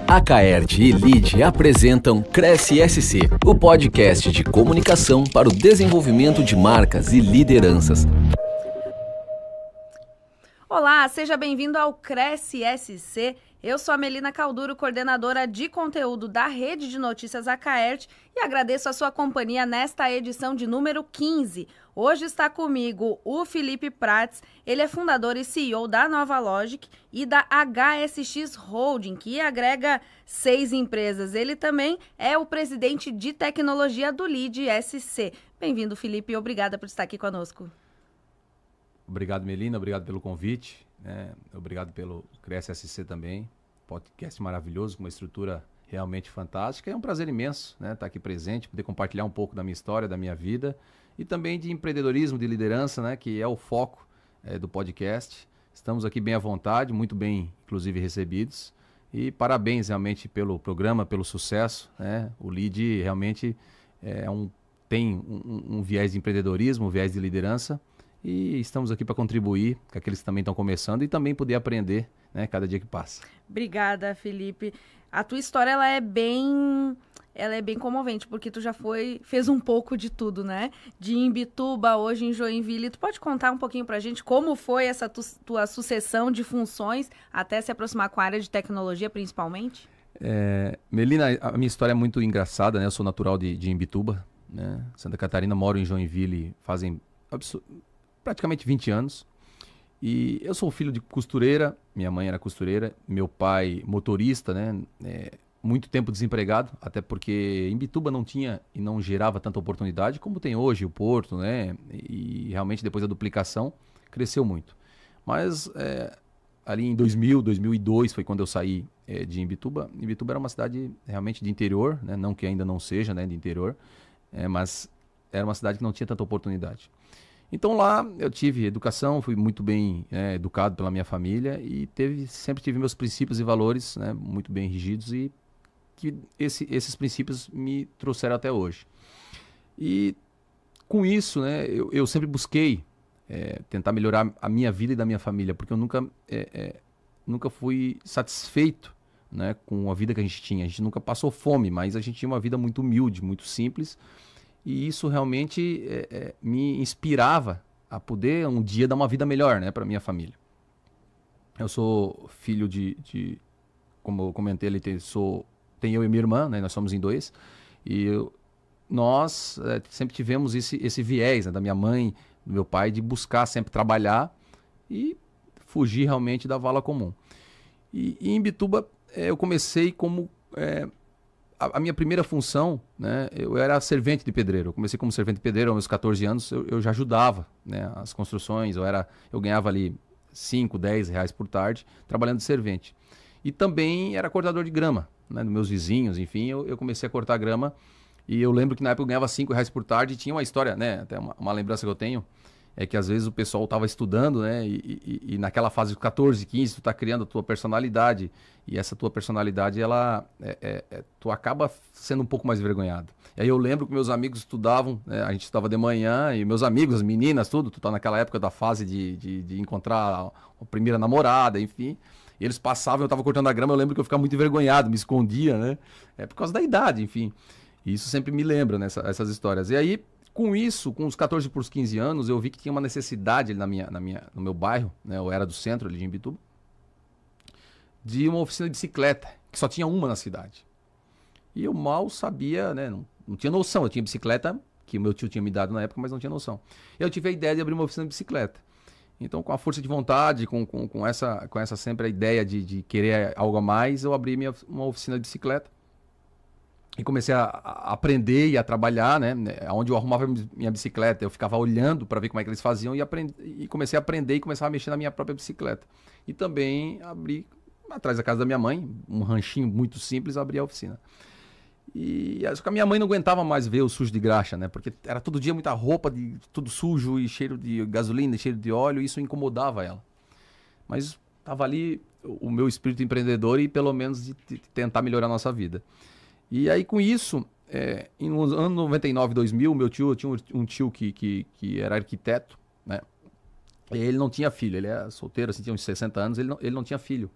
A Caerte e Lead apresentam Cresce SC, o podcast de comunicação para o desenvolvimento de marcas e lideranças. Olá, seja bem-vindo ao Cresce SC. Eu sou a Melina Calduro, coordenadora de conteúdo da Rede de Notícias A Caerte, e agradeço a sua companhia nesta edição de número 15. Hoje está comigo o Felipe Prates, ele é fundador e CEO da Nova Logic e da HSX Holding, que agrega 6 empresas. Ele também é o presidente de tecnologia do Lead SC. Bem-vindo, Felipe, e obrigada por estar aqui conosco. Obrigado, Melina, obrigado pelo convite, obrigado pelo Cresce SC também, podcast maravilhoso, com uma estrutura realmente fantástica. É um prazer imenso, estar aqui presente, poder compartilhar um pouco da minha história, da minha vida e também de empreendedorismo, de liderança, que é o foco do podcast. Estamos aqui bem à vontade, muito bem, inclusive, recebidos, e parabéns realmente pelo programa, pelo sucesso. O Lead realmente tem um viés de empreendedorismo, um viés de liderança. E estamos aqui para contribuir com aqueles que também estão começando e também poder aprender, cada dia que passa. Obrigada, Felipe. A tua história ela é bem comovente, porque tu já fez um pouco de tudo, né? De Imbituba, hoje em Joinville. Tu pode contar um pouquinho para a gente como foi essa tua sucessão de funções até se aproximar com a área de tecnologia, principalmente? Melina, a minha história é muito engraçada, Eu sou natural de Imbituba, Santa Catarina, moro em Joinville fazem praticamente 20 anos. E eu sou filho de costureira, minha mãe era costureira, meu pai motorista, muito tempo desempregado, até porque Imbituba não tinha e não gerava tanta oportunidade como tem hoje o Porto, E realmente depois da duplicação cresceu muito. Mas ali em 2000, 2002 foi quando eu saí de Imbituba. Imbituba era uma cidade realmente de interior, não que ainda não seja, de interior, mas era uma cidade que não tinha tanta oportunidade. Então lá eu tive educação, fui muito bem educado pela minha família e sempre tive meus princípios e valores muito bem rígidos e que esses princípios me trouxeram até hoje. E com isso, eu sempre busquei tentar melhorar a minha vida e da minha família, porque eu nunca fui satisfeito com a vida que a gente tinha. A gente nunca passou fome, mas a gente tinha uma vida muito humilde, muito simples. E isso realmente me inspirava a poder um dia dar uma vida melhor para minha família. Eu sou filho como eu comentei ali, tem eu e minha irmã, nós somos em 2. E nós sempre tivemos esse viés da minha mãe, do meu pai, de buscar sempre trabalhar e fugir realmente da vala comum. E em Imbituba eu comecei como... A minha primeira função, eu era servente de pedreiro. Eu comecei como servente de pedreiro aos meus 14 anos, eu já ajudava as construções, eu ganhava ali 5, 10 reais por tarde, trabalhando de servente. E também era cortador de grama, dos meus vizinhos, enfim, eu comecei a cortar grama. E eu lembro que na época eu ganhava 5 reais por tarde e tinha uma história, até uma lembrança que eu tenho, é que às vezes o pessoal estava estudando, e naquela fase de 14, 15, tu está criando a tua personalidade, e essa tua personalidade, tu acaba sendo um pouco mais envergonhado. E aí eu lembro que meus amigos estudavam, a gente estudava de manhã, e meus amigos, as meninas, tudo, tu tá naquela época da fase de encontrar a primeira namorada, enfim, e eles passavam, eu estava cortando a grama, eu lembro que eu ficava muito envergonhado, me escondia, por causa da idade, enfim. E isso sempre me lembra, essas histórias. E aí, com isso, com os 14 para os 15 anos, eu vi que tinha uma necessidade no meu bairro, eu era do centro ali de Imbituba, de uma oficina de bicicleta, que só tinha uma na cidade. E eu mal sabia, não tinha noção, eu tinha bicicleta, que o meu tio tinha me dado na época, mas não tinha noção. Eu tive a ideia de abrir uma oficina de bicicleta. Então, com a força de vontade, com essa sempre a ideia de querer algo a mais, eu abri uma oficina de bicicleta. E comecei a aprender e a trabalhar, Onde eu arrumava minha bicicleta, eu ficava olhando para ver como é que eles faziam e comecei a aprender e começar a mexer na minha própria bicicleta. E também abri, atrás da casa da minha mãe, um ranchinho muito simples, abri a oficina. Só que a minha mãe não aguentava mais ver o sujo de graxa, Porque era todo dia muita roupa, tudo sujo e cheiro de gasolina, cheiro de óleo, e isso incomodava ela. Mas estava ali o meu espírito empreendedor e pelo menos de tentar melhorar a nossa vida. E aí, com isso, em no ano 99, 2000, meu tio, eu tinha um tio que era arquiteto, E ele não tinha filho, ele era solteiro, assim, tinha uns 60 anos, ele não tinha filho.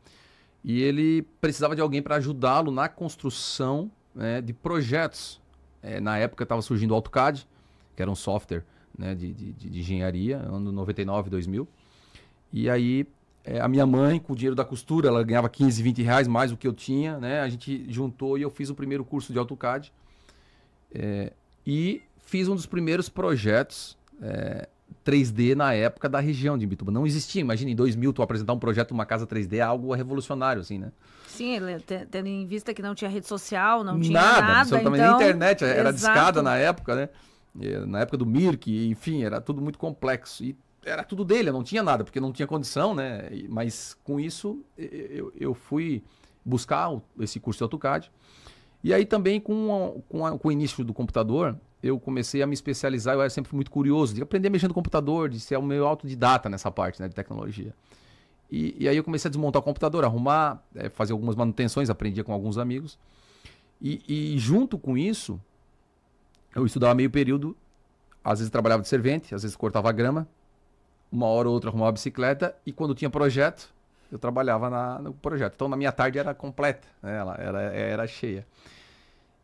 E ele precisava de alguém para ajudá-lo na construção, né, de projetos. Na época estava surgindo o AutoCAD, que era um software, né, de engenharia, ano 99, 2000. E aí a minha mãe, com o dinheiro da costura, ela ganhava 15, 20 reais mais do que eu tinha, né? A gente juntou e eu fiz o primeiro curso de AutoCAD. E fiz um dos primeiros projetos 3D na época da região de Imbituba. Não existia, imagina, em 2000 tu apresentar um projeto de uma casa 3D é algo revolucionário, assim, né? Sim, tendo em vista que não tinha rede social, não tinha nada, nada, absolutamente, então... nem internet, era Exato. discada na época, né? Na época do Mirk, enfim, era tudo muito complexo. E era tudo dele, eu não tinha nada, porque não tinha condição, né? Mas com isso eu fui buscar esse curso de AutoCAD. E aí também com o início do computador, eu comecei a me especializar, eu era sempre muito curioso de aprender a mexer no computador, de ser o meu autodidata nessa parte, né, de tecnologia. E aí eu comecei a desmontar o computador, arrumar, fazer algumas manutenções, aprendia com alguns amigos. E junto com isso, eu estudava meio período, às vezes trabalhava de servente, às vezes cortava grama, uma hora ou outra arrumava bicicleta, e quando tinha projeto, eu trabalhava no projeto. Então, na minha tarde era completa, né? Ela era cheia.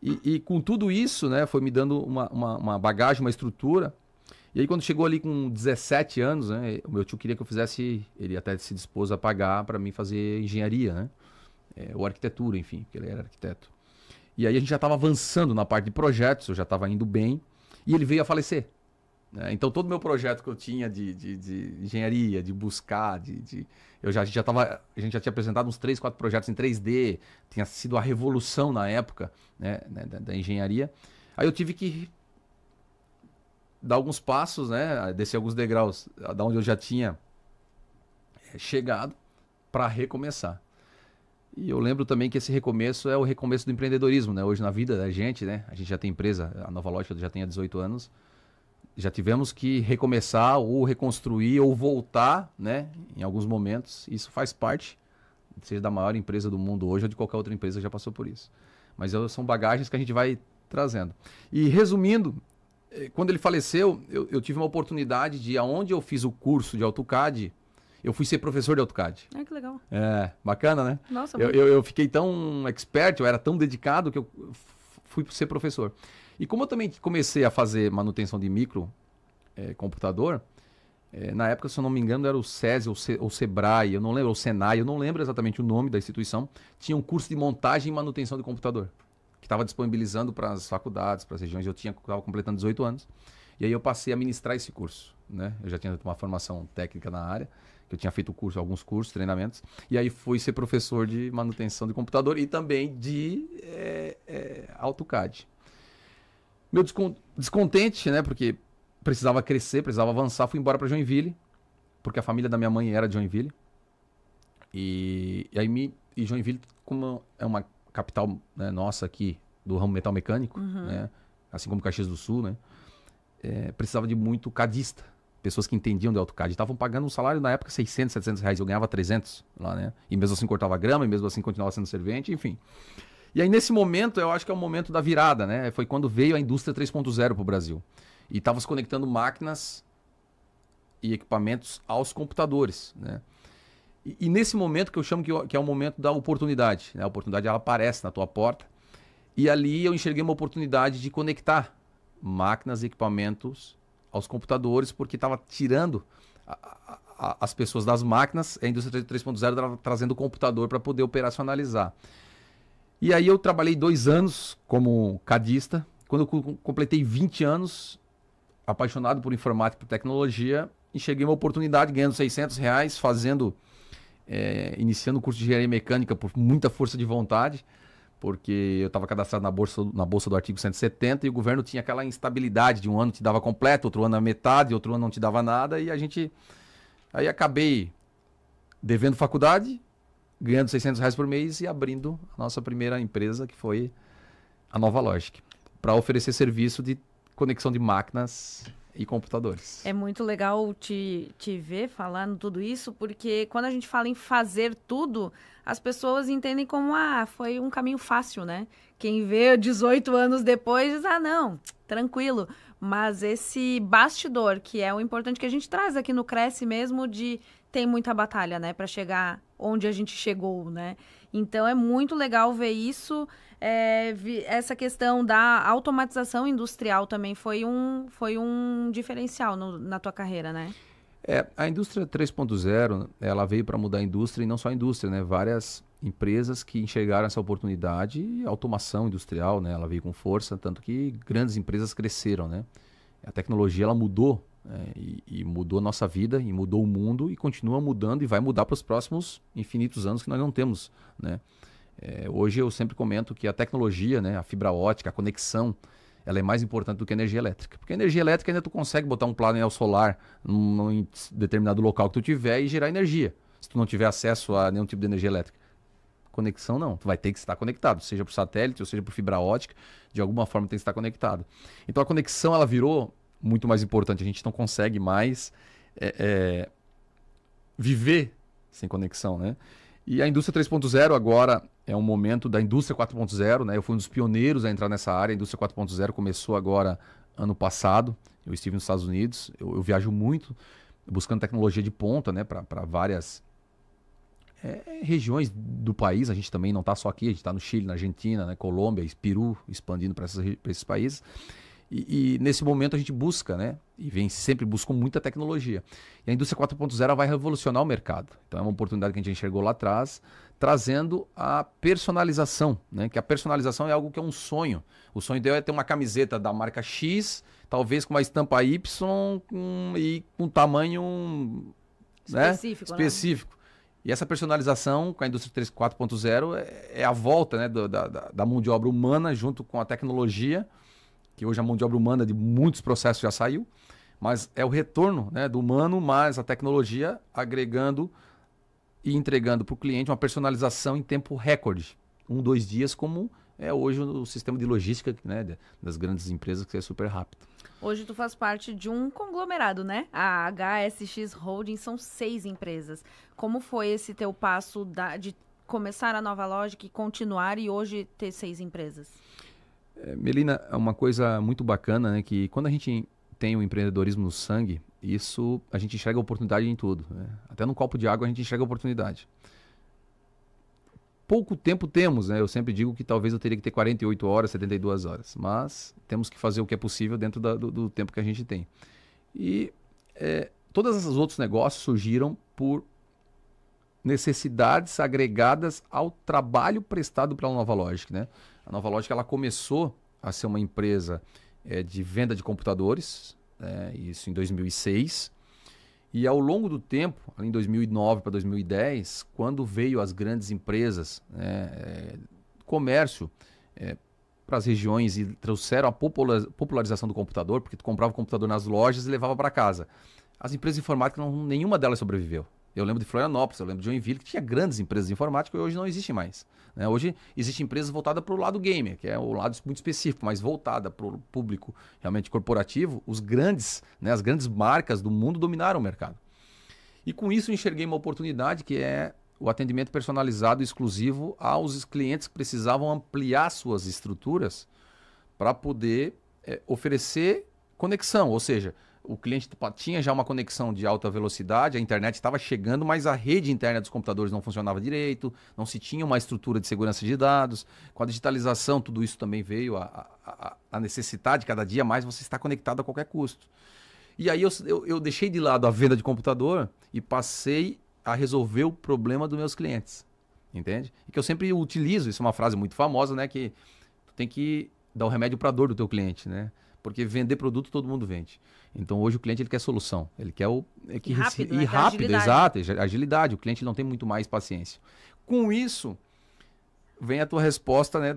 E com tudo isso, né, foi me dando uma bagagem, uma estrutura. E aí, quando chegou ali com 17 anos, né, o meu tio queria que eu fizesse, ele até se dispôs a pagar para mim fazer engenharia, né? Ou arquitetura, enfim, porque ele era arquiteto. E aí a gente já estava avançando na parte de projetos, eu já estava indo bem, e ele veio a falecer. Então todo o meu projeto que eu tinha de engenharia, de buscar, a gente já tinha apresentado uns 3, 4 projetos em 3D, tinha sido a revolução na época, né, da engenharia. Aí eu tive que dar alguns passos, né, descer alguns degraus da onde eu já tinha chegado para recomeçar. E eu lembro também que esse recomeço é o recomeço do empreendedorismo, né? Hoje na vida da gente, né? A gente já tem empresa, a Nova Lógica já tem há 18 anos. Já tivemos que recomeçar ou reconstruir ou voltar, né? Em alguns momentos. Isso faz parte, seja da maior empresa do mundo hoje ou de qualquer outra empresa que já passou por isso. Mas são bagagens que a gente vai trazendo. E resumindo, quando ele faleceu, eu tive uma oportunidade de, aonde eu fiz o curso de AutoCAD, eu fui ser professor de AutoCAD. Que legal. Bacana, né? Nossa, eu fiquei tão expert, eu era tão dedicado que eu fui ser professor. E como eu também comecei a fazer manutenção de micro computador, na época, se eu não me engano, era o SESI ou Sebrae, eu não lembro, ou Senai, eu não lembro exatamente o nome da instituição, tinha um curso de montagem e manutenção de computador, que estava disponibilizando para as faculdades, para as regiões. Eu estava completando 18 anos, e aí eu passei a ministrar esse curso, né? Eu já tinha uma formação técnica na área, que eu tinha feito alguns cursos, treinamentos, e aí fui ser professor de manutenção de computador e também de AutoCAD. Meu descontente, né, porque precisava crescer, precisava avançar, fui embora para Joinville, porque a família da minha mãe era de Joinville. E Joinville, como é uma capital, né, nossa aqui, do ramo metal mecânico, né, assim como Caxias do Sul, né, precisava de muito cadista, pessoas que entendiam de AutoCAD. Estavam pagando um salário na época 600, 700 reais, eu ganhava 300 lá, né, e mesmo assim cortava grama, e mesmo assim continuava sendo servente, enfim. E aí, nesse momento, eu acho que é o momento da virada, né? Foi quando veio a indústria 3.0 para o Brasil. E estava se conectando máquinas e equipamentos aos computadores, né? E nesse momento que eu chamo que é o momento da oportunidade, né? A oportunidade, ela aparece na tua porta. E ali eu enxerguei uma oportunidade de conectar máquinas e equipamentos aos computadores, porque estava tirando as pessoas das máquinas, a indústria 3.0 estava trazendo o computador para poder operacionalizar. E aí eu trabalhei 2 anos como cadista. Quando eu completei 20 anos, apaixonado por informática e por tecnologia, enxerguei uma oportunidade, ganhando 600 reais, iniciando o curso de engenharia mecânica por muita força de vontade, porque eu estava cadastrado na bolsa do artigo 170 e o governo tinha aquela instabilidade de um ano te dava completo, outro ano a metade, outro ano não te dava nada, e aí acabei devendo faculdade, ganhando 600 reais por mês e abrindo a nossa primeira empresa, que foi a Nova Logic, para oferecer serviço de conexão de máquinas e computadores. É muito legal te ver falando tudo isso, porque quando a gente fala em fazer tudo, as pessoas entendem como, foi um caminho fácil, né? Quem vê 18 anos depois diz, não, tranquilo. Mas esse bastidor, que é o importante que a gente traz aqui no Cresce mesmo, tem muita batalha, né, para chegar onde a gente chegou, né? Então, é muito legal ver isso. Essa questão da automatização industrial também foi um diferencial na tua carreira, né? A indústria 3.0, ela veio para mudar a indústria e não só a indústria, né? Várias empresas que enxergaram essa oportunidade e a automação industrial, né? Ela veio com força, tanto que grandes empresas cresceram, né? A tecnologia, ela mudou, e mudou a nossa vida, e mudou o mundo, e continua mudando, e vai mudar para os próximos infinitos anos que nós não temos, né? Hoje eu sempre comento que a tecnologia, né? A fibra ótica, a conexão, ela é mais importante do que a energia elétrica. Porque a energia elétrica ainda tu consegue botar um painel solar em determinado local que tu tiver e gerar energia, se tu não tiver acesso a nenhum tipo de energia elétrica. Conexão não, tu vai ter que estar conectado, seja por satélite ou seja por fibra ótica, de alguma forma tem que estar conectado. Então a conexão, ela virou muito mais importante, a gente não consegue mais viver sem conexão, né? E a indústria 3.0 agora é um momento da indústria 4.0, né? Eu fui um dos pioneiros a entrar nessa área. A indústria 4.0 começou agora ano passado. Eu estive nos Estados Unidos. Eu viajo muito buscando tecnologia de ponta, né? Para várias regiões do país. A gente também não está só aqui. A gente está no Chile, na Argentina, né? Colômbia, Peru, expandindo para esses países. E nesse momento a gente busca, né? E sempre buscou muita tecnologia. E a indústria 4.0 vai revolucionar o mercado. Então é uma oportunidade que a gente enxergou lá atrás, trazendo a personalização, né? Que a personalização é algo que é um sonho. O sonho dele é ter uma camiseta da marca X, talvez com uma estampa Y e com tamanho específico. Né? E essa personalização com a indústria 4.0 é a volta, né? da mão de obra humana junto com a tecnologia, que hoje a mão de obra humana de muitos processos já saiu, mas é o retorno, né, do humano, mais a tecnologia agregando e entregando para o cliente uma personalização em tempo recorde. 2 dias, como é hoje o sistema de logística, né, das grandes empresas, que é super rápido. Hoje tu faz parte de um conglomerado, né? A HSX Holding são 6 empresas. Como foi esse teu passo de começar a Nova Logic e continuar e hoje ter 6 empresas? Melina, é uma coisa muito bacana, né, que quando a gente tem o empreendedorismo no sangue, isso a gente enxerga oportunidade em tudo, né? Até no copo de água a gente enxerga oportunidade. Pouco tempo temos, né? Eu sempre digo que talvez eu teria que ter 48 horas, 72 horas, mas temos que fazer o que é possível dentro do tempo que a gente tem. E todos esses outros negócios surgiram por necessidades agregadas ao trabalho prestado pela Nova Logic, né? A Nova Logic, ela começou a ser uma empresa de venda de computadores, isso em 2006. E ao longo do tempo, em 2009 para 2010, quando veio as grandes empresas, comércio para as regiões e trouxeram a popularização do computador, porque tu comprava o computador nas lojas e levava para casa. As empresas informáticas, nenhuma delas sobreviveu. Eu lembro de Florianópolis, eu lembro de Joinville, que tinha grandes empresas de informática e hoje não existem mais, né? Hoje existem empresas voltadas para o lado gamer, que é um lado muito específico, mas voltada para o público realmente corporativo. Os grandes, né, as grandes marcas do mundo dominaram o mercado. E com isso eu enxerguei uma oportunidade que é o atendimento personalizado e exclusivo aos clientes que precisavam ampliar suas estruturas para poder oferecer conexão, ou seja, o cliente tinha já uma conexão de alta velocidade, a internet estava chegando, mas a rede interna dos computadores não funcionava direito, não se tinha uma estrutura de segurança de dados. Com a digitalização, tudo isso também veio a necessidade, cada dia mais, você estar conectado a qualquer custo. E aí eu deixei de lado a venda de computador e passei a resolver o problema dos meus clientes, entende? E que eu sempre utilizo, isso é uma frase muito famosa, né? Que tu tem que dar o remédio para a dor do teu cliente, né? Porque vender produto todo mundo vende. Então hoje o cliente ele quer solução, ele quer rápido, exato, agilidade. O cliente não tem muito mais paciência. Com isso vem a tua resposta, né,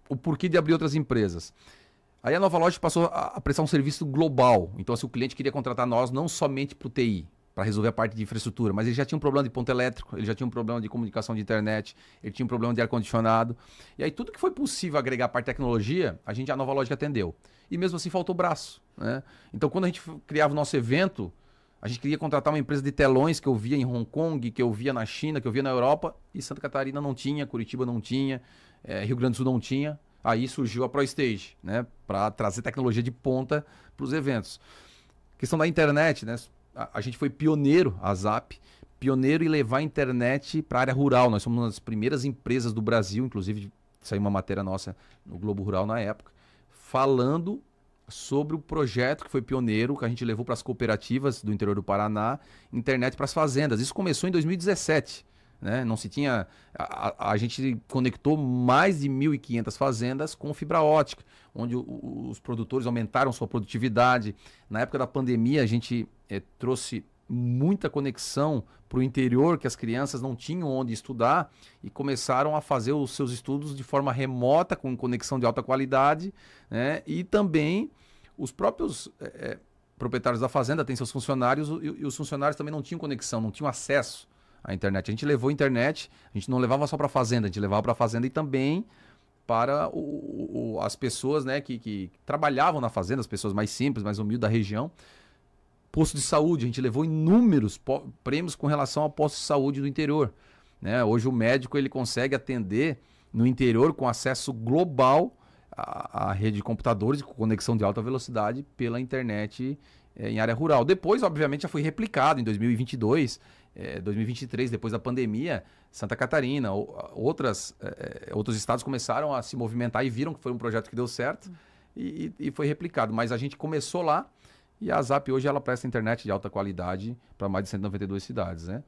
o porquê de abrir outras empresas. Aí a Nova Logic passou a prestar um serviço global. Então assim, o cliente queria contratar nós não somente para o TI, para resolver a parte de infraestrutura, mas ele já tinha um problema de ponto elétrico, ele já tinha um problema de comunicação de internet, ele tinha um problema de ar-condicionado. E aí tudo que foi possível agregar a parte de tecnologia, a Nova Logic atendeu. E mesmo assim faltou braço, né? Então quando a gente criava o nosso evento, a gente queria contratar uma empresa de telões que eu via em Hong Kong, que eu via na China, que eu via na Europa, e Santa Catarina não tinha, Curitiba não tinha, Rio Grande do Sul não tinha. Aí surgiu a ProStage, né, para trazer tecnologia de ponta para os eventos. Questão da internet, né? A gente foi pioneiro, a Zap, pioneiro em levar a internet para a área rural. Nós somos uma das primeiras empresas do Brasil, inclusive saiu uma matéria nossa no Globo Rural na época, falando sobre o projeto que foi pioneiro, que a gente levou para as cooperativas do interior do Paraná, internet para as fazendas. Isso começou em 2017. Né? Não se tinha. A gente conectou mais de 1.500 fazendas com fibra ótica, onde os produtores aumentaram sua produtividade. Na época da pandemia, a gente trouxe muita conexão para o interior, que as crianças não tinham onde estudar e começaram a fazer os seus estudos de forma remota, com conexão de alta qualidade, né? E também os próprios proprietários da fazenda têm seus funcionários e os funcionários também não tinham conexão, não tinham acesso à internet. A gente levou a internet, a gente não levava só para a fazenda, a gente levava para a fazenda e também para as pessoas, né, que trabalhavam na fazenda, as pessoas mais simples, mais humildes da região. Posto de saúde, a gente levou inúmeros prêmios com relação ao posto de saúde do interior. Né? Hoje o médico ele consegue atender no interior com acesso global à rede de computadores com conexão de alta velocidade pela internet em área rural. Depois, obviamente, já foi replicado em 2022, 2023, depois da pandemia, Santa Catarina, outros estados começaram a se movimentar e viram que foi um projeto que deu certo e foi replicado. Mas a gente começou lá. E a Zap hoje ela presta internet de alta qualidade para mais de 192 cidades, né?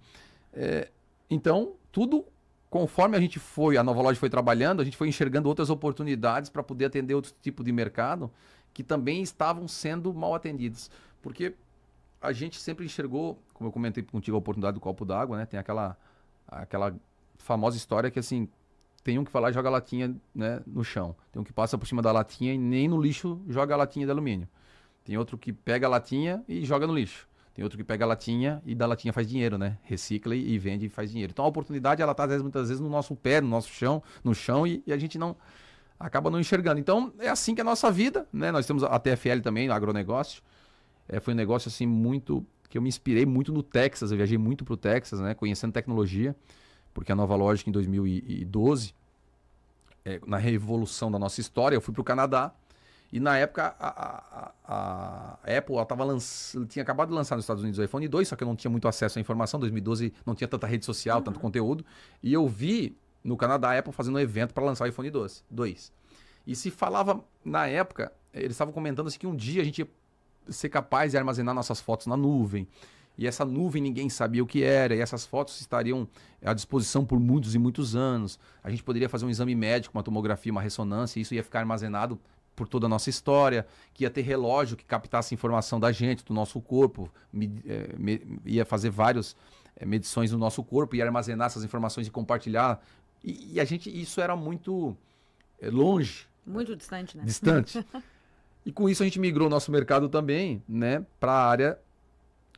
Então, tudo conforme a Nova Loja foi trabalhando, a gente foi enxergando outras oportunidades para poder atender outro tipo de mercado que também estavam sendo mal atendidos. Porque a gente sempre enxergou, como eu comentei contigo, a oportunidade do copo d'água, né? Tem aquela famosa história que assim, tem um que vai lá e joga a latinha, né, no chão. Tem um que passa por cima da latinha e nem no lixo joga a latinha de alumínio. Tem outro que pega a latinha e joga no lixo. Tem outro que pega a latinha e da latinha faz dinheiro, né? Recicla e vende e faz dinheiro. Então a oportunidade, ela está muitas vezes no nosso pé, no nosso chão, e a gente acaba não enxergando. Então é assim que é a nossa vida, né? Nós temos a TFL também, o agronegócio. Foi um negócio assim que eu me inspirei muito no Texas. Eu viajei muito para o Texas, né? Conhecendo tecnologia, porque a Nova Logic em 2012, na revolução da nossa história, eu fui para o Canadá. E na época a Apple tinha acabado de lançar nos Estados Unidos o iPhone 2, só que eu não tinha muito acesso à informação. Em 2012 não tinha tanta rede social, tanto conteúdo. E eu vi no Canadá a Apple fazendo um evento para lançar o iPhone 2. E se falava na época, eles estavam comentando assim, que um dia a gente ia ser capaz de armazenar nossas fotos na nuvem. E essa nuvem ninguém sabia o que era, e essas fotos estariam à disposição por muitos e muitos anos. A gente poderia fazer um exame médico, uma tomografia, uma ressonância, e isso ia ficar armazenado por toda a nossa história, que ia ter relógio que captasse informação da gente, do nosso corpo, ia fazer várias medições no nosso corpo, ia armazenar essas informações e compartilhar. E a gente, isso era muito longe. Muito distante, né? Distante. E com isso a gente migrou o nosso mercado também, né, para a área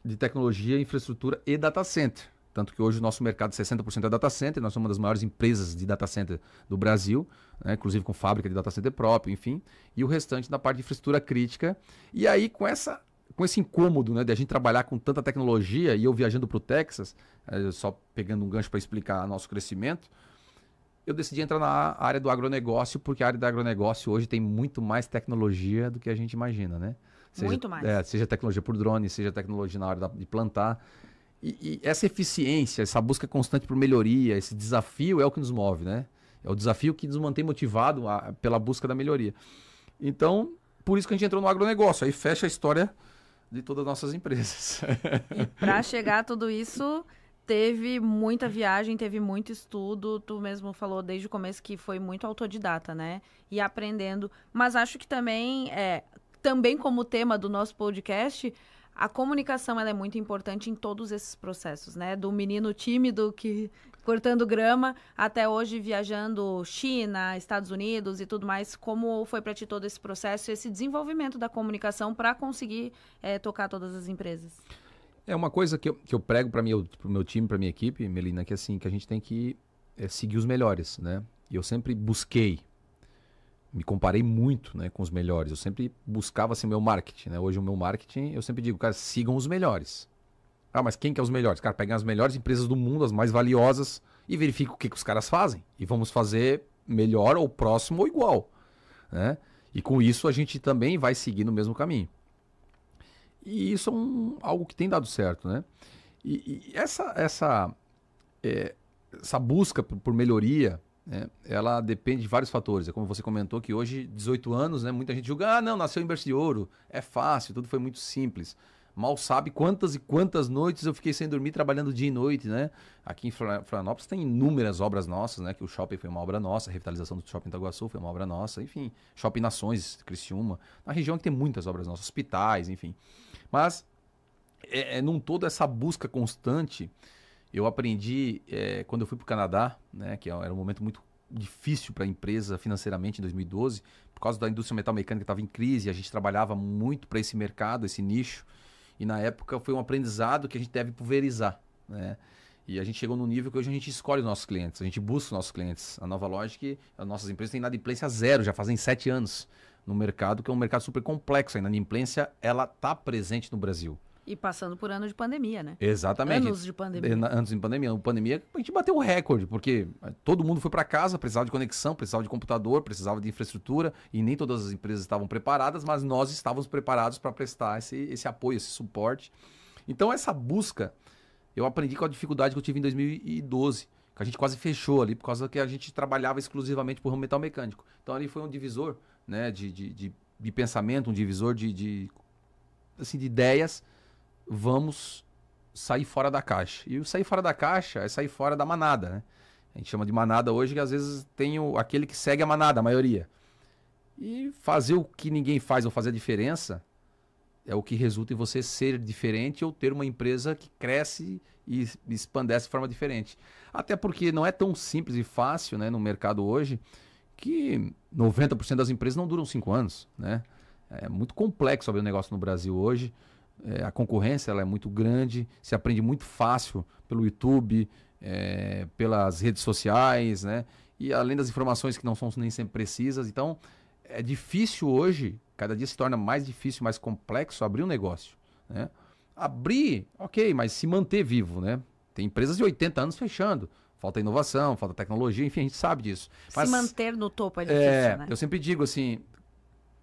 de tecnologia, infraestrutura e data center. Tanto que hoje o nosso mercado 60% é data center, nós somos uma das maiores empresas de data center do Brasil, né, inclusive com fábrica de data center próprio, enfim, e o restante na parte de infraestrutura crítica. E aí com esse incômodo, né, de a gente trabalhar com tanta tecnologia, e eu viajando para o Texas, só pegando um gancho para explicar nosso crescimento, eu decidi entrar na área do agronegócio, porque a área do agronegócio hoje tem muito mais tecnologia do que a gente imagina, né? Muito mais. Seja tecnologia por drone, seja tecnologia na hora de plantar. E essa eficiência, essa busca constante por melhoria, esse desafio é o que nos move, né? É o desafio que nos mantém motivado pela busca da melhoria. Então, por isso que a gente entrou no agronegócio. Aí fecha a história de todas as nossas empresas. E para chegar a tudo isso, teve muita viagem, teve muito estudo. Tu mesmo falou desde o começo que foi muito autodidata, né? E aprendendo. Mas acho que também como tema do nosso podcast, a comunicação ela é muito importante em todos esses processos, né? Do menino tímido que cortando grama até hoje viajando China, Estados Unidos e tudo mais. Como foi para ti todo esse processo, esse desenvolvimento da comunicação para conseguir tocar todas as empresas? É uma coisa que eu prego para o meu time, para minha equipe, Melina, que assim, que a gente tem que seguir os melhores, né? E eu sempre busquei, me comparei muito, né, com os melhores. Eu sempre buscava assim, meu marketing, né? Hoje o meu marketing, eu sempre digo, cara, sigam os melhores. Ah, mas quem que é os melhores? Cara, peguem as melhores empresas do mundo, as mais valiosas, e verifica o que os caras fazem. E vamos fazer melhor ou próximo ou igual, né? E com isso a gente também vai seguir no mesmo caminho. E isso é algo que tem dado certo, né? E essa busca por melhoria, né, ela depende de vários fatores. É como você comentou que hoje, 18 anos, né, muita gente julga, não, nasceu em berço de ouro, é fácil, tudo foi muito simples. Mal sabe quantas e quantas noites eu fiquei sem dormir trabalhando dia e noite, né? Aqui em Florianópolis tem inúmeras obras nossas, né? Que o shopping foi uma obra nossa, a revitalização do shopping Itaguaçu foi uma obra nossa, enfim, Shopping Nações, Criciúma, na região que tem muitas obras nossas, hospitais, enfim. Mas, num todo, essa busca constante, eu aprendi quando eu fui para o Canadá, né? Que era um momento muito difícil para a empresa financeiramente em 2012, por causa da indústria metal-mecânica que estava em crise, a gente trabalhava muito para esse mercado, esse nicho. E na época foi um aprendizado que a gente deve pulverizar, né? E a gente chegou num nível que hoje a gente escolhe os nossos clientes, a gente busca os nossos clientes. A Nova Logic, as nossas empresas têm inadimplência zero, já fazem 7 anos no mercado, que é um mercado super complexo. A inadimplência, ela está presente no Brasil. E passando por ano de pandemia, né? Exatamente. Anos de pandemia. Anos de pandemia. Na pandemia, a gente bateu o recorde, porque todo mundo foi para casa, precisava de conexão, precisava de computador, precisava de infraestrutura, e nem todas as empresas estavam preparadas, mas nós estávamos preparados para prestar esse apoio, esse suporte. Então, essa busca, eu aprendi com a dificuldade que eu tive em 2012, que a gente quase fechou ali, por causa que a gente trabalhava exclusivamente por ramo metal mecânico. Então, ali foi um divisor, né, de pensamento, um divisor de ideias. Vamos sair fora da caixa. E o sair fora da caixa é sair fora da manada, né? A gente chama de manada hoje, que às vezes tem aquele que segue a manada, a maioria. E fazer o que ninguém faz ou fazer a diferença é o que resulta em você ser diferente ou ter uma empresa que cresce e expandece de forma diferente. Até porque não é tão simples e fácil, né, no mercado hoje, que 90% das empresas não duram 5 anos, né? É muito complexo abrir um negócio no Brasil hoje. A concorrência ela é muito grande, se aprende muito fácil pelo YouTube, pelas redes sociais, né? E além das informações que não são nem sempre precisas. Então, é difícil hoje, cada dia se torna mais difícil, mais complexo abrir um negócio, né? Abrir, ok, mas se manter vivo, né? Tem empresas de 80 anos fechando. Falta inovação, falta tecnologia, enfim, a gente sabe disso. Mas, se manter no topo é difícil, né? Eu sempre digo assim,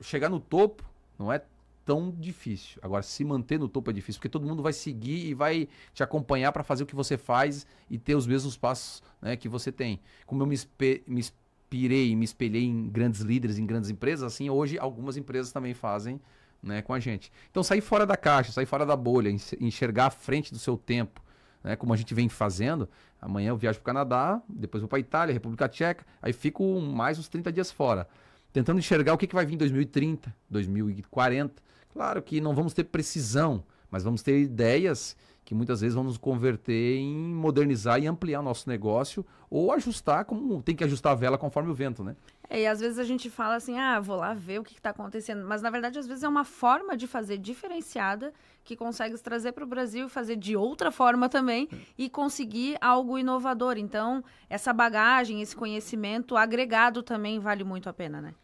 chegar no topo não é tão difícil. Agora, se manter no topo é difícil, porque todo mundo vai seguir e vai te acompanhar para fazer o que você faz e ter os mesmos passos, né, que você tem. Como eu me inspirei e me espelhei em grandes líderes, em grandes empresas, assim, hoje algumas empresas também fazem, né, com a gente. Então, sair fora da caixa, sair fora da bolha, enxergar à frente do seu tempo, né, como a gente vem fazendo. Amanhã eu viajo para o Canadá, depois vou para a Itália, República Tcheca, aí fico mais uns 30 dias fora, tentando enxergar o que vai vir em 2030, 2040. Claro que não vamos ter precisão, mas vamos ter ideias que muitas vezes vão nos converter em modernizar e ampliar o nosso negócio ou ajustar como tem que ajustar a vela conforme o vento, né? E às vezes a gente fala assim, vou lá ver o que está acontecendo. Mas na verdade, às vezes é uma forma de fazer diferenciada que consegue trazer para o Brasil e fazer de outra forma também e conseguir algo inovador. Então, essa bagagem, esse conhecimento agregado também vale muito a pena, né?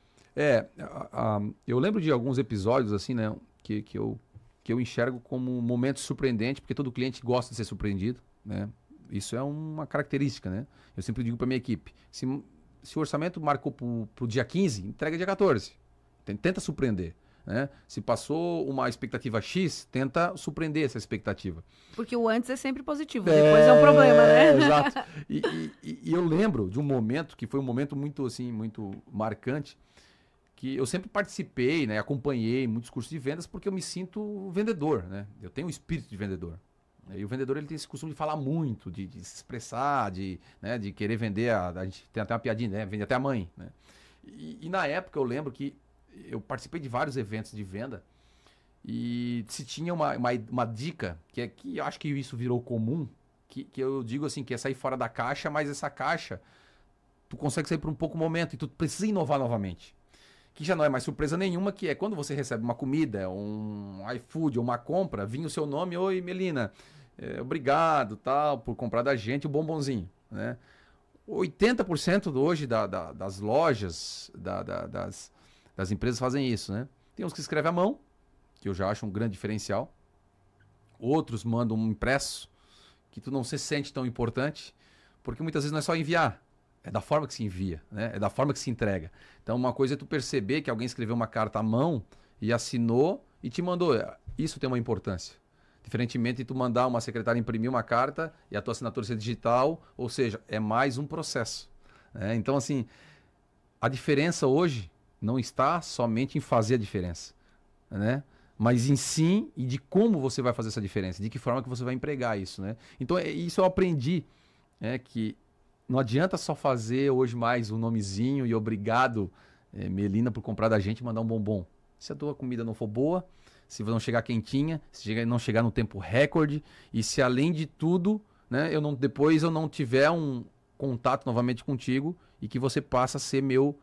Eu lembro de alguns episódios assim, né, que eu enxergo como um momento surpreendente, porque todo cliente gosta de ser surpreendido, né? Isso é uma característica, né? Eu sempre digo para minha equipe, se o orçamento marcou para o dia 15, entrega dia 14. Tenta surpreender, né? Se passou uma expectativa X, tenta surpreender essa expectativa. Porque o antes é sempre positivo, depois é um problema, né? Exato. E eu lembro de um momento que foi um momento muito, assim, muito marcante, que eu sempre participei, né, acompanhei muitos cursos de vendas porque eu me sinto vendedor, né? Eu tenho o espírito de vendedor. E o vendedor ele tem esse costume de falar muito, de se expressar, né, de querer vender. A gente tem até uma piadinha, né? Vende até a mãe, né? E na época eu lembro que eu participei de vários eventos de venda e se tinha uma dica, que eu acho que isso virou comum, que eu digo assim, que é sair fora da caixa, mas essa caixa tu consegue sair por um pouco momento e tu precisa inovar novamente. Que já não é mais surpresa nenhuma, que é quando você recebe uma comida, um iFood ou uma compra, vinha o seu nome, oi Melina, obrigado, tal, por comprar da gente o bombonzinho, né? 80% hoje das lojas, das empresas fazem isso, né? Tem uns que escrevem à mão, que eu já acho um grande diferencial. Outros mandam um impresso, que tu não se sente tão importante, porque muitas vezes não é só enviar. É da forma que se envia, né? É da forma que se entrega. Então, uma coisa é tu perceber que alguém escreveu uma carta à mão e assinou e te mandou. Isso tem uma importância. Diferentemente de tu mandar uma secretária imprimir uma carta e a tua assinatura ser digital, ou seja, é mais um processo. Né? Então, assim, a diferença hoje não está somente em fazer a diferença, né? Mas em sim e de como você vai fazer essa diferença, de que forma que você vai empregar isso, né? Então, isso eu aprendi, que não adianta só fazer hoje mais um nomezinho e obrigado, Melina, por comprar da gente e mandar um bombom. Se a tua comida não for boa, se não chegar quentinha, se não chegar no tempo recorde e se além de tudo, né, depois eu não tiver um contato novamente contigo e que você passa a ser meu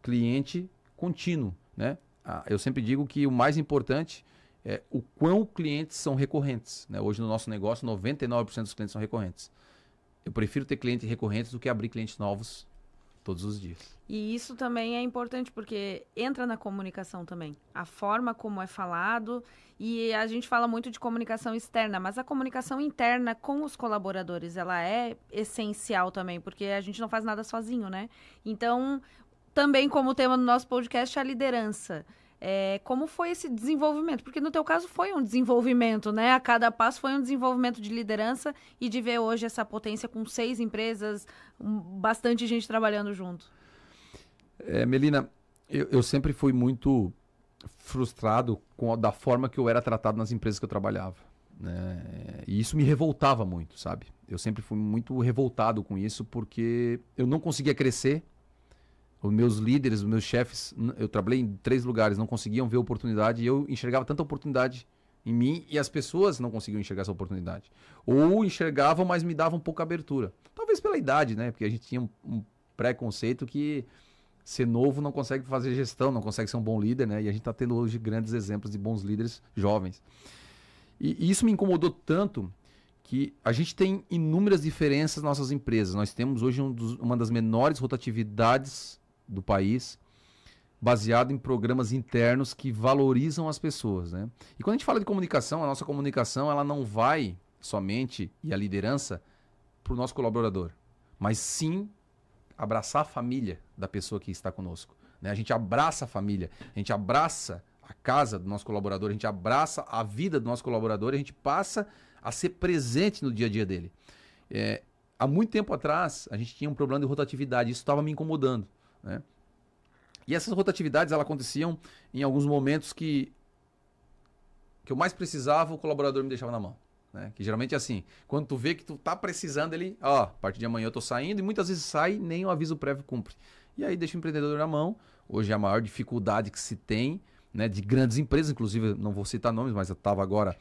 cliente contínuo, né? Eu sempre digo que o mais importante é o quão clientes são recorrentes, né? Hoje no nosso negócio, 99% dos clientes são recorrentes. Eu prefiro ter clientes recorrentes do que abrir clientes novos todos os dias. E isso também é importante porque entra na comunicação também. A forma como é falado, e a gente fala muito de comunicação externa, mas a comunicação interna com os colaboradores, ela é essencial também, porque a gente não faz nada sozinho, né? Então, também como tema do nosso podcast, a liderança. Como foi esse desenvolvimento? Porque no teu caso foi um desenvolvimento, né? A cada passo foi um desenvolvimento de liderança e de ver hoje essa potência com 6 empresas, bastante gente trabalhando junto. Melina, eu sempre fui muito frustrado da forma que eu era tratado nas empresas que eu trabalhava, né? E isso me revoltava muito, sabe? Eu sempre fui muito revoltado com isso porque eu não conseguia crescer. Os meus líderes, os meus chefes, eu trabalhei em 3 lugares, não conseguiam ver oportunidade e eu enxergava tanta oportunidade em mim e as pessoas não conseguiam enxergar essa oportunidade. Ou enxergavam, mas me davam pouca abertura. Talvez pela idade, né? Porque a gente tinha um preconceito que ser novo não consegue fazer gestão, não consegue ser um bom líder, né? E a gente está tendo hoje grandes exemplos de bons líderes jovens. E isso me incomodou tanto que a gente tem inúmeras diferenças nas nossas empresas. Nós temos hoje uma das menores rotatividades do país, baseado em programas internos que valorizam as pessoas, né? E quando a gente fala de comunicação, a nossa comunicação ela não vai somente, e a liderança, para o nosso colaborador, mas sim abraçar a família da pessoa que está conosco, né? A gente abraça a família, a gente abraça a casa do nosso colaborador, a gente abraça a vida do nosso colaborador, a gente passa a ser presente no dia a dia dele. Há muito tempo atrás, a gente tinha um problema de rotatividade, isso estava me incomodando, né? E essas rotatividades elas aconteciam em alguns momentos que eu mais precisava, o colaborador me deixava na mão, né? Que geralmente é assim, quando tu vê que tu tá precisando, ele, a partir de amanhã eu tô saindo, e muitas vezes sai nem o aviso prévio cumpre. E aí deixa o empreendedor na mão. Hoje é a maior dificuldade que se tem, né, de grandes empresas, inclusive não vou citar nomes, mas eu estava agora,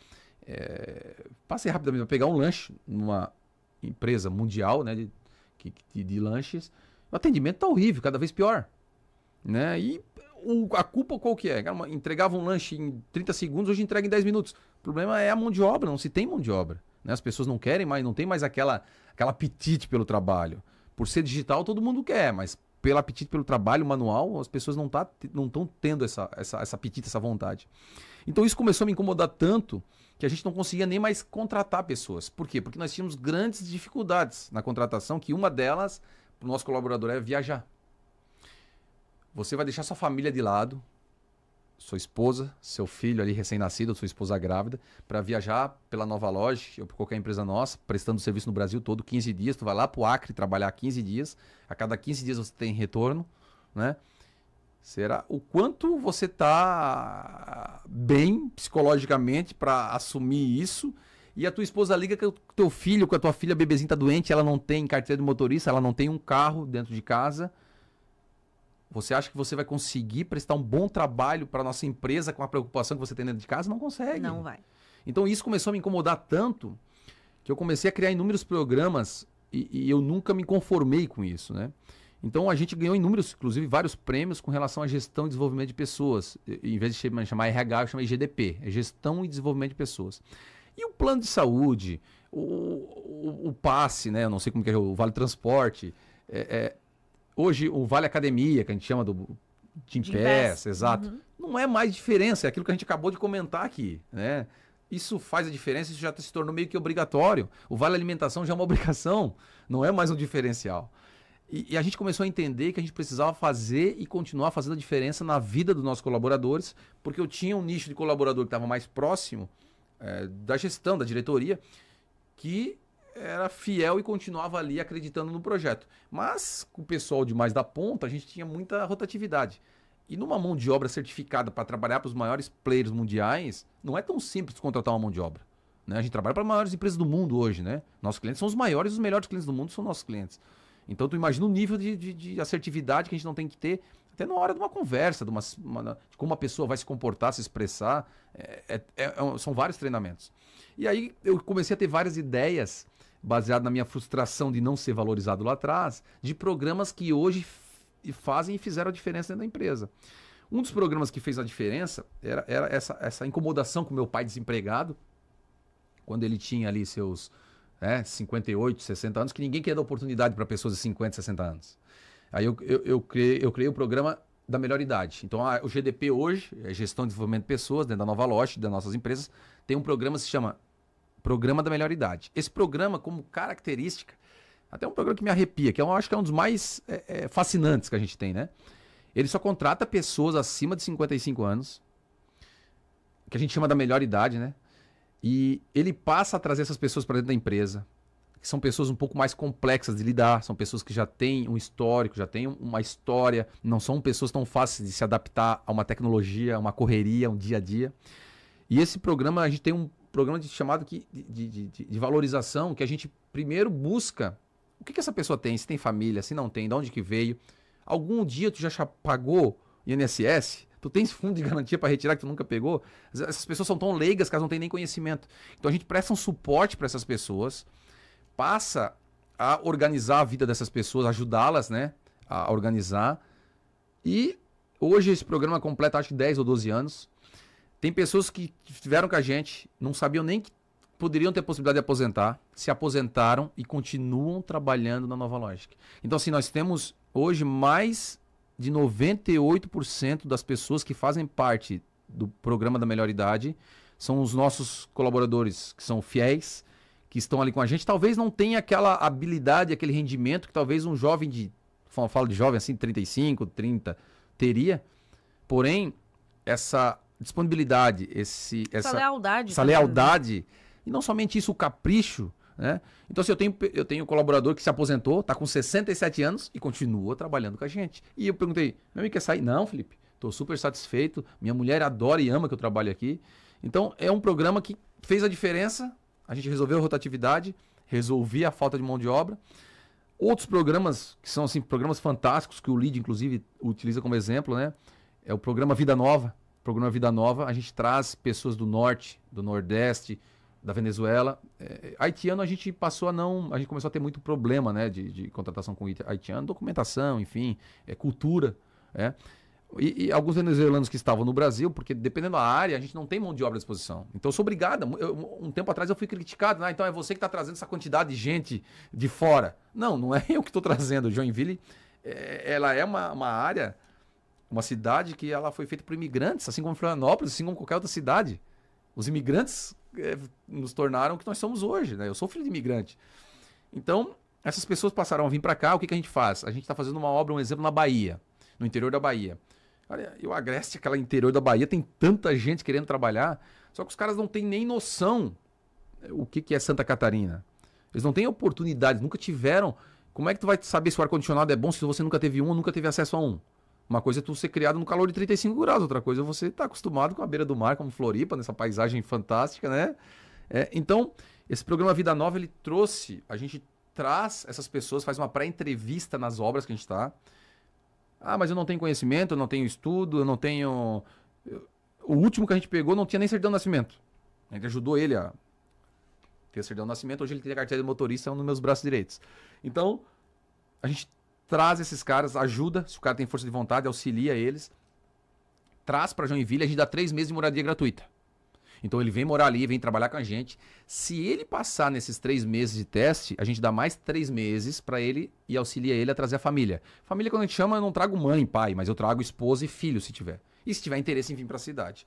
passei rapidamente para pegar um lanche numa empresa mundial, né, de lanches. O atendimento tá horrível, cada vez pior, né? E a culpa qual que é? Entregava um lanche em 30 segundos, hoje entrega em 10 minutos. O problema é a mão de obra, não se tem mão de obra, né? As pessoas não querem mais, não tem mais aquela apetite pelo trabalho. Por ser digital, todo mundo quer, mas pelo apetite pelo trabalho manual, as pessoas não estão tendo essa apetite, essa vontade. Então isso começou a me incomodar tanto que a gente não conseguia nem mais contratar pessoas. Por quê? Porque nós tínhamos grandes dificuldades na contratação, que uma delas, para o nosso colaborador, é viajar. Você vai deixar sua família de lado, sua esposa, seu filho ali recém-nascido, sua esposa grávida, para viajar pela Nova Loja, ou por qualquer empresa nossa, prestando serviço no Brasil todo, 15 dias, tu vai lá para o Acre trabalhar 15 dias, a cada 15 dias você tem retorno, né? Será o quanto você está bem psicologicamente para assumir isso, e a tua esposa liga que o teu filho, que a tua filha bebezinha está doente, ela não tem carteira de motorista, ela não tem um carro dentro de casa. Você acha que você vai conseguir prestar um bom trabalho para a nossa empresa com a preocupação que você tem dentro de casa? Não consegue. Não vai. Então isso começou a me incomodar tanto que eu comecei a criar inúmeros programas e eu nunca me conformei com isso, né? Então a gente ganhou inúmeros, inclusive vários prêmios com relação à gestão e desenvolvimento de pessoas. Em vez de chamar RH, eu chamei GDP, é Gestão e Desenvolvimento de Pessoas. E o plano de saúde, o passe, né? Eu não sei como que é, o Vale Transporte, hoje o Vale Academia, que a gente chama do Gympass, exato. Uhum. Não é mais diferença, é aquilo que a gente acabou de comentar aqui, né? Isso faz a diferença, isso já se tornou meio que obrigatório. O Vale Alimentação já é uma obrigação, não é mais um diferencial. E a gente começou a entender que a gente precisava fazer e continuar fazendo a diferença na vida dos nossos colaboradores, porque eu tinha um nicho de colaborador que estava mais próximo da gestão, da diretoria, que era fiel e continuava ali acreditando no projeto. Mas com o pessoal de mais da ponta, a gente tinha muita rotatividade. E numa mão de obra certificada para trabalhar para os maiores players mundiais, não é tão simples contratar uma mão de obra. Né? A gente trabalha para as maiores empresas do mundo hoje. Né? Nossos clientes são os maiores, os melhores clientes do mundo são nossos clientes. Então tu imagina o nível de assertividade que a gente não tem que ter até na hora de uma conversa, de como uma pessoa vai se comportar, se expressar. São vários treinamentos. E aí eu comecei a ter várias ideias, baseado na minha frustração de não ser valorizado lá atrás, de programas que hoje fazem e fizeram a diferença dentro da empresa. Um dos programas que fez a diferença era essa incomodação com meu pai desempregado, quando ele tinha ali seus 58, 60 anos, que ninguém quer dar oportunidade para pessoas de 50, 60 anos. Aí eu criei o programa da melhor idade. Então o GDP hoje, Gestão de Desenvolvimento de Pessoas, dentro da Nova Loche, das nossas empresas, tem um programa que se chama Programa da Melhor Idade. Esse programa, como característica, até um programa que me arrepia, que eu acho que é um dos mais fascinantes que a gente tem, né? Ele só contrata pessoas acima de 55 anos, que a gente chama da melhor idade, né? E ele passa a trazer essas pessoas para dentro da empresa, que são pessoas um pouco mais complexas de lidar, são pessoas que já têm um histórico, já têm uma história, não são pessoas tão fáceis de se adaptar a uma tecnologia, a uma correria, um dia a dia. E esse programa, a gente tem um programa chamado de valorização, que a gente primeiro busca o que essa pessoa tem, se tem família, se não tem, de onde que veio. Algum dia tu já pagou INSS? Tu tens fundo de garantia para retirar que tu nunca pegou? Essas pessoas são tão leigas que elas não têm nem conhecimento. Então a gente presta um suporte para essas pessoas, passa a organizar a vida dessas pessoas, ajudá-las, né, a organizar. E hoje esse programa completa acho que 10 ou 12 anos. Tem pessoas que estiveram com a gente, não sabiam nem que poderiam ter a possibilidade de aposentar, se aposentaram e continuam trabalhando na Nova Logic. Então assim, nós temos hoje mais de 98% das pessoas que fazem parte do programa da melhor idade são os nossos colaboradores, que são fiéis, que estão ali com a gente. Talvez não tenha aquela habilidade, aquele rendimento que talvez um jovem falo de jovem assim, 35, 30, teria. Porém, essa disponibilidade, essa lealdade, e não somente isso, o capricho, né? Então, assim, eu tenho um colaborador que se aposentou, está com 67 anos e continua trabalhando com a gente. E eu perguntei, meu amigo quer sair? Não, Felipe, estou super satisfeito, minha mulher adora e ama que eu trabalho aqui. Então, é um programa que fez a diferença, a gente resolveu a rotatividade, resolvi a falta de mão de obra. Outros programas, que são assim, programas fantásticos, que o LEAD, inclusive, utiliza como exemplo, né? É o programa Vida Nova. O programa Vida Nova, a gente traz pessoas do norte, do nordeste, da Venezuela. Haitiano, a gente começou a ter muito problema, né, de contratação com haitiano, documentação, enfim, cultura. E alguns venezuelanos que estavam no Brasil, porque dependendo da área, a gente não tem mão de obra à disposição. Então eu sou obrigado. Um tempo atrás eu fui criticado, então é você que está trazendo essa quantidade de gente de fora. Não é eu que estou trazendo. Joinville, ela é uma área, uma cidade que ela foi feita por imigrantes, assim como Florianópolis, assim como qualquer outra cidade. Os imigrantes nos tornaram o que nós somos hoje, né? Eu sou filho de imigrante. Então, essas pessoas passaram a vir para cá, o que a gente faz? A gente está fazendo uma obra, um exemplo, na Bahia, no interior da Bahia. Olha, o Agreste, aquela interior da Bahia, tem tanta gente querendo trabalhar, só que os caras não têm nem noção o que é Santa Catarina. Eles não têm oportunidade, nunca tiveram. Como é que tu vai saber se o ar-condicionado é bom se você nunca teve um ou nunca teve acesso a um? Uma coisa é tu ser criado no calor de 35 graus, outra coisa é você estar acostumado com a beira do mar, como Floripa, nessa paisagem fantástica, né? Então, esse programa Vida Nova, ele trouxe, a gente traz essas pessoas, faz uma pré-entrevista nas obras que a gente está. Ah, mas eu não tenho conhecimento, eu não tenho estudo, eu não tenho... O último que a gente pegou não tinha nem certidão de nascimento. A gente ajudou ele a ter certidão de nascimento, hoje ele tem a carteira de motorista nos meus braços direitos. Então, a gente traz esses caras, ajuda, se o cara tem força de vontade, auxilia eles, traz para Joinville, a gente dá 3 meses de moradia gratuita. Então ele vem morar ali, vem trabalhar com a gente. Se ele passar nesses 3 meses de teste, a gente dá mais 3 meses para ele e auxilia ele a trazer a família. Família, quando a gente chama, eu não trago mãe, pai, mas eu trago esposa e filho, se tiver. E se tiver interesse em vir para a cidade.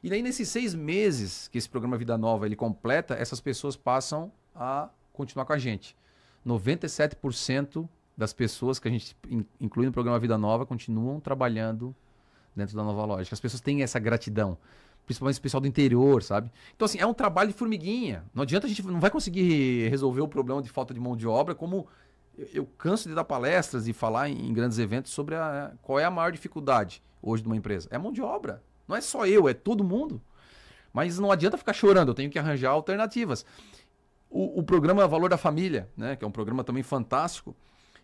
E daí, nesses 6 meses que esse programa Vida Nova ele completa, essas pessoas passam a continuar com a gente. 97% das pessoas que a gente inclui no programa Vida Nova continuam trabalhando dentro da Nova Lógica. As pessoas têm essa gratidão. principalmente esse pessoal do interior, sabe? Então, assim, é um trabalho de formiguinha. Não adianta, a gente não vai conseguir resolver o problema de falta de mão de obra, como eu canso de dar palestras e falar em grandes eventos sobre qual é a maior dificuldade hoje de uma empresa. É mão de obra. Não é só eu, é todo mundo. Mas não adianta ficar chorando, eu tenho que arranjar alternativas. O programa Valor da Família, né, que é um programa também fantástico,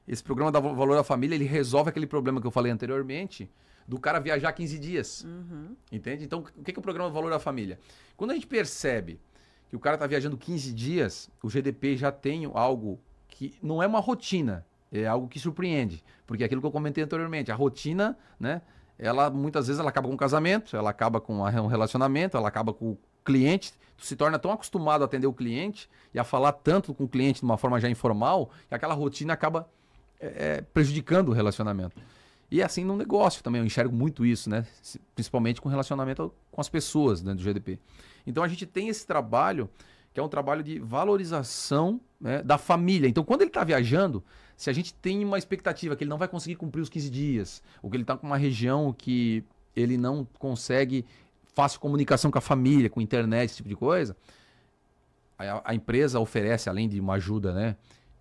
esse programa da Valor da Família, ele resolve aquele problema que eu falei anteriormente, do cara viajar 15 dias. Entende? Então, o que é o programa Valor da Família? Quando a gente percebe que o cara está viajando 15 dias, o GDP já tem algo que não é uma rotina, é algo que surpreende. Porque é aquilo que eu comentei anteriormente, a rotina, né, ela muitas vezes ela acaba com um casamento, ela acaba com um relacionamento, ela acaba com o cliente, tu se torna tão acostumado a atender o cliente e a falar tanto com o cliente de uma forma já informal, que aquela rotina acaba prejudicando o relacionamento. E é assim no negócio também, eu enxergo muito isso, né? Principalmente com relacionamento com as pessoas, né, do GDP. Então a gente tem esse trabalho, que é um trabalho de valorização, né, da família. Então quando ele está viajando, se a gente tem uma expectativa que ele não vai conseguir cumprir os 15 dias, ou que ele está com uma região que ele não consegue fácil comunicação com a família, com internet, esse tipo de coisa, a empresa oferece, além de uma ajuda, né?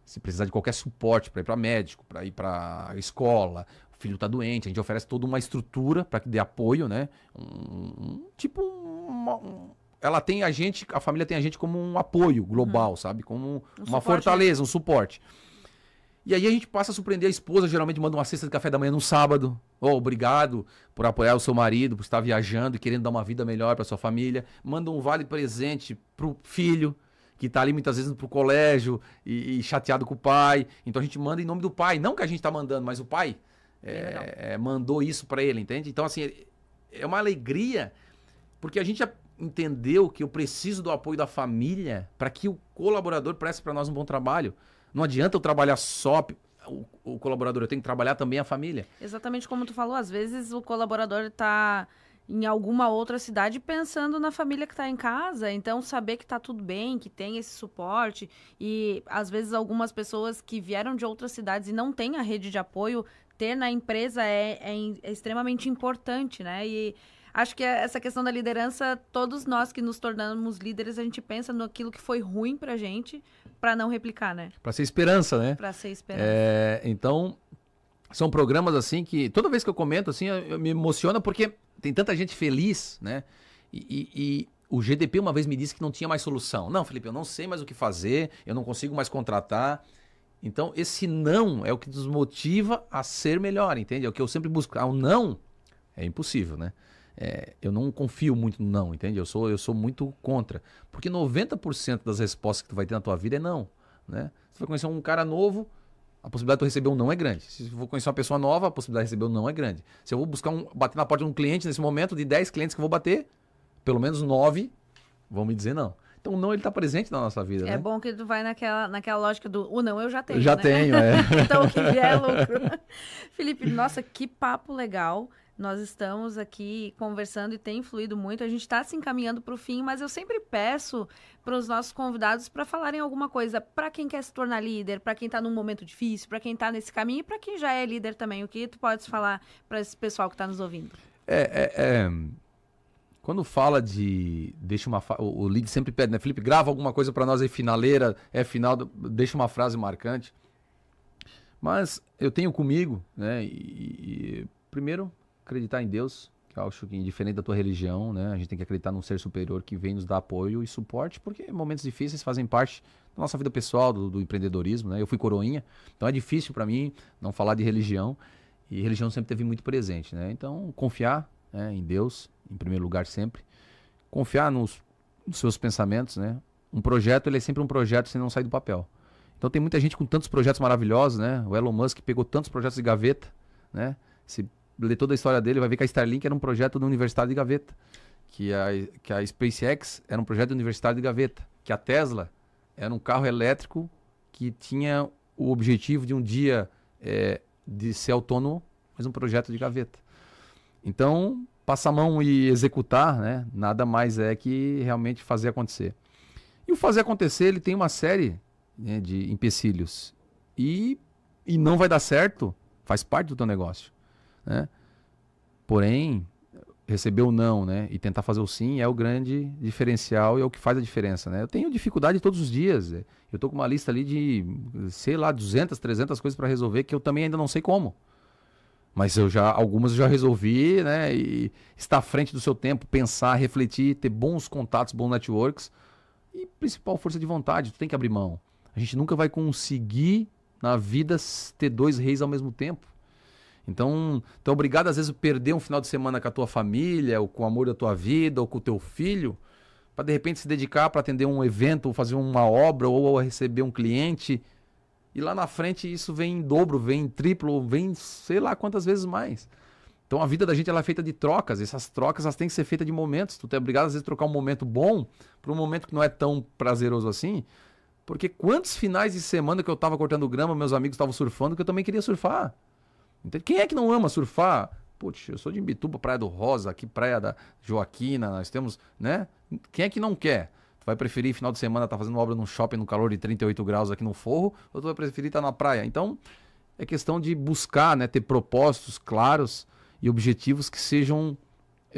Se precisar de qualquer suporte para ir para médico, para ir para escola, o filho está doente, a gente oferece toda uma estrutura para que dê apoio, né? Ela tem a gente, a família tem a gente como um apoio global, sabe? Como uma fortaleza, um suporte. E aí a gente passa a surpreender a esposa, geralmente manda uma cesta de café da manhã no sábado. Obrigado por apoiar o seu marido, por estar viajando e querendo dar uma vida melhor para sua família. Manda um vale presente pro filho, que está ali muitas vezes pro colégio e chateado com o pai. Então a gente manda em nome do pai. Não que a gente está mandando, mas o pai mandou isso para ele, entende? Então, assim, é uma alegria, porque a gente já entendeu que eu preciso do apoio da família para que o colaborador preste para nós um bom trabalho. Não adianta eu trabalhar só o colaborador, eu tenho que trabalhar também a família. Exatamente como tu falou, às vezes o colaborador está em alguma outra cidade pensando na família que está em casa, então saber que está tudo bem, que tem esse suporte, e às vezes algumas pessoas que vieram de outras cidades e não têm a rede de apoio, ter na empresa é extremamente importante, né? E acho que essa questão da liderança, todos nós que nos tornamos líderes, a gente pensa naquilo que foi ruim pra gente, pra não replicar, né? Pra ser esperança, né? Pra ser esperança. Então, são programas assim que, toda vez que eu comento, assim, eu me emociona porque tem tanta gente feliz, né? E o GDP uma vez me disse que não tinha mais solução. Não, Felipe, eu não sei mais o que fazer, eu não consigo mais contratar. Então, esse não é o que nos motiva a ser melhor, entende? É o que eu sempre busco. O não é impossível, né? Eu não confio muito no não, entende? Eu sou muito contra. Porque 90% das respostas que tu vai ter na tua vida é não, né? Se tu vai conhecer um cara novo, a possibilidade de tu receber um não é grande. Se eu for conhecer uma pessoa nova, a possibilidade de receber um não é grande. Se eu vou bater na porta de um cliente nesse momento, de 10 clientes que eu vou bater, pelo menos 9 vão me dizer não. Então o não, ele tá presente na nossa vida, né? É bom que tu vai naquela lógica do o não eu já tenho, Eu já né? tenho, Então o que vier é lucro. Felipe, nossa, que papo legal. Nós estamos aqui conversando e tem fluído muito. A gente está se encaminhando para o fim, mas eu sempre peço para os nossos convidados para falarem alguma coisa para quem quer se tornar líder, para quem está num momento difícil, para quem está nesse caminho e para quem já é líder também. O que tu podes falar para esse pessoal que está nos ouvindo? Quando fala de... o lead sempre pede, né? Felipe, grava alguma coisa para nós aí, finaleira, final, deixa uma frase marcante. Mas eu tenho comigo, né? Primeiro, acreditar em Deus, que eu acho que indiferente da tua religião, né? A gente tem que acreditar num ser superior que vem nos dar apoio e suporte, porque momentos difíceis fazem parte da nossa vida pessoal, do empreendedorismo, né? Eu fui coroinha, então é difícil para mim não falar de religião, e religião sempre teve muito presente, né? Então, confiar, né, em Deus, em primeiro lugar sempre, confiar nos seus pensamentos, né? Um projeto, ele é sempre um projeto sem não sair do papel. Então tem muita gente com tantos projetos maravilhosos, né? O Elon Musk pegou tantos projetos de gaveta, né? Se ler toda a história dele, vai ver que a Starlink era um projeto da Universidade de Gaveta, que a SpaceX era um projeto da Universidade de Gaveta, que a Tesla era um carro elétrico que tinha o objetivo de um dia de ser autônomo, mas um projeto de gaveta. Então, passar a mão e executar, né, nada mais é que realmente fazer acontecer. E o fazer acontecer, ele tem uma série, né, de empecilhos. E não vai dar certo, faz parte do teu negócio, né? Porém, receber o não, né? E tentar fazer o sim é o grande diferencial e é o que faz a diferença, né? Eu tenho dificuldade todos os dias. Eu tô com uma lista ali de, sei lá, 200, 300 coisas para resolver que eu também ainda não sei como. Mas algumas eu já resolvi, né? E estar à frente do seu tempo, pensar, refletir, ter bons contatos, bons networks e principal força de vontade. Tu tem que abrir mão. A gente nunca vai conseguir na vida ter 2 reis ao mesmo tempo. Então obrigado às vezes a perder um final de semana com a tua família, ou com o amor da tua vida, ou com o teu filho, para de repente se dedicar para atender um evento, ou fazer uma obra, ou receber um cliente. E lá na frente isso vem em dobro, vem em triplo, vem sei lá quantas vezes mais. Então a vida da gente ela é feita de trocas. Essas trocas elas têm que ser feitas de momentos. Tu é obrigado às vezes a trocar um momento bom por um momento que não é tão prazeroso assim. Porque quantos finais de semana que eu estava cortando grama, meus amigos estavam surfando, que eu também queria surfar. Então, quem é que não ama surfar? Putz, eu sou de Imbituba, Praia do Rosa, aqui Praia da Joaquina, nós temos, né? Quem é que não quer? Tu vai preferir final de semana estar fazendo obra num shopping no calor de 38 graus aqui no Forro, ou tu vai preferir estar na praia? Então, é questão de buscar, né, ter propósitos claros e objetivos que sejam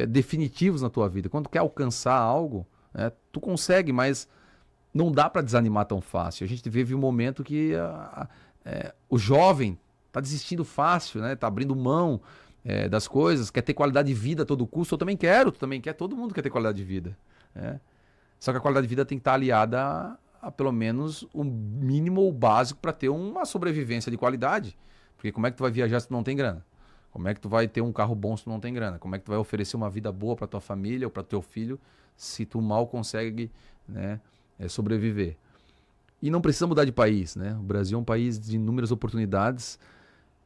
definitivos na tua vida. Quando tu quer alcançar algo, né, tu consegue, mas não dá para desanimar tão fácil. A gente vive um momento que o jovem tá desistindo fácil, né? Tá abrindo mão das coisas, quer ter qualidade de vida a todo custo. Eu também quero, tu também quer, todo mundo quer ter qualidade de vida. Né? Só que a qualidade de vida tem que estar aliada a pelo menos o mínimo ou básico para ter uma sobrevivência de qualidade. Porque como é que tu vai viajar se tu não tem grana? Como é que tu vai ter um carro bom se tu não tem grana? Como é que tu vai oferecer uma vida boa para tua família ou para teu filho se tu mal consegue, né, sobreviver? E não precisa mudar de país, né? O Brasil é um país de inúmeras oportunidades.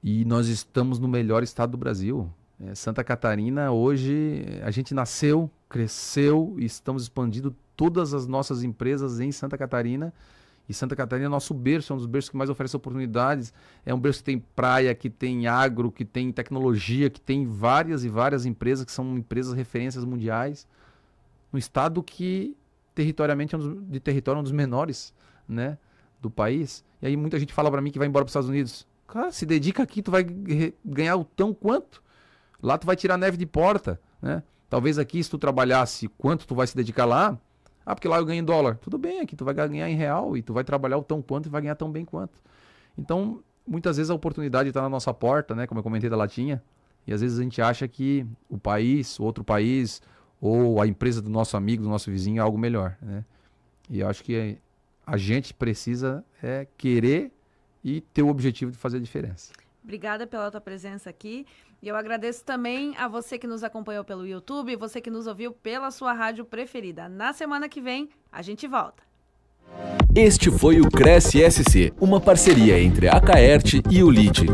E nós estamos no melhor estado do Brasil. Santa Catarina, hoje, a gente nasceu, cresceu e estamos expandindo todas as nossas empresas em Santa Catarina. E Santa Catarina é nosso berço, é um dos berços que mais oferece oportunidades. É um berço que tem praia, que tem agro, que tem tecnologia, que tem várias e várias empresas que são empresas referências mundiais. Um estado que, territorialmente, é um dos menores, né, do país. E aí muita gente fala para mim que vai embora para os Estados Unidos. Cara, se dedica aqui, tu vai ganhar o tão quanto. Lá tu vai tirar neve de porta, né? Talvez aqui, se tu trabalhasse quanto tu vai se dedicar lá, porque lá eu ganho em dólar. Tudo bem, aqui tu vai ganhar em real e tu vai trabalhar o tão quanto e vai ganhar tão bem quanto. Então, muitas vezes a oportunidade está na nossa porta, né? Como eu comentei da latinha. E às vezes a gente acha que o país, o outro país, ou a empresa do nosso amigo, do nosso vizinho é algo melhor, né? E eu acho que a gente precisa querer e ter o objetivo de fazer a diferença. Obrigada pela tua presença aqui. E eu agradeço também a você que nos acompanhou pelo YouTube, você que nos ouviu pela sua rádio preferida. Na semana que vem, a gente volta. Este foi o Cresce SC, uma parceria entre a Caerte e o LIDE.